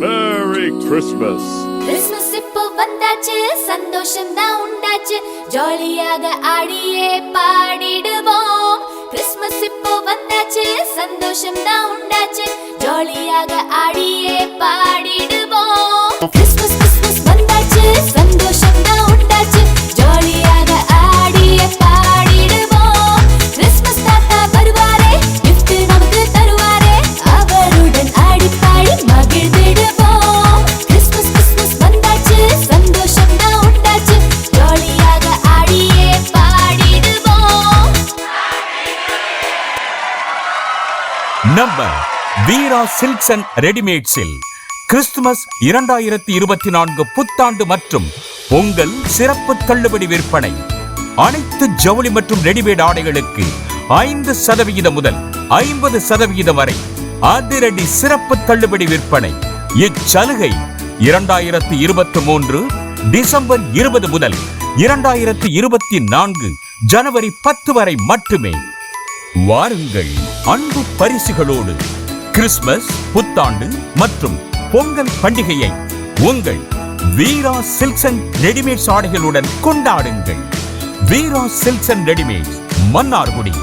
Merry Christmas. Christmas இப்போ வந்தாச்சு, சந்தோஷம் தான் உண்டாச்சு, ஜாலியாக ஆடியே பாடிடுவோம். Christmas இப்போ வந்தாச்சு, சந்தோஷம் தான் உண்டாச்சு, ஜாலியாக ஆடியே பாடிடுவோம். Christmas Christmas வந்தாச்சு, சந்தோஷம் தான் உண்டாச்சு, ஜாலியாக ஆடியே பாடிடுவோம். Christmas தாத்தா வருவாரே, gift நமக்கு தருவாரே, அவருடன் ஆடி பாடி மகிழ்ந்திடுவோம். Christmas Christmas வந்தாச்சு, சந்தோஷம் தான் உண்டாச்சு, ஜாலியாக ஆடியே பாடிடுவோம். நம்ம வீரா சில்க்ஸ் அண்ட் ரெடிமேட்ஸில் கிறிஸ்துமஸ் 2024 புத்தாண்டு மற்றும் பொங்கல் சிறப்பு தள்ளுபடி விற்பனை. அனைத்து ஜவுளி மற்றும் ரெடிமேட் ஆடைகளுக்கு 5% முதல் 50% வரை அதிரடி சிறப்பு தள்ளுபடி விற்பனை. இச்சலுகை 2023 டிசம்பர் 20 முதல் 2024 ஜனவரி 10 வரை மட்டுமே. வாருங்கள் அன்பு பரிசுகளோடு கிறிஸ்துமஸ், புத்தாண்டு மற்றும் பொங்கல் பண்டிகையை உங்கள் வீரா சில்க்ஸ் அண்ட் ரெடிமேட்ஸ் ஆடைகளுடன் கொண்டாடுங்கள். Veera silks and readymades, Mannargudi.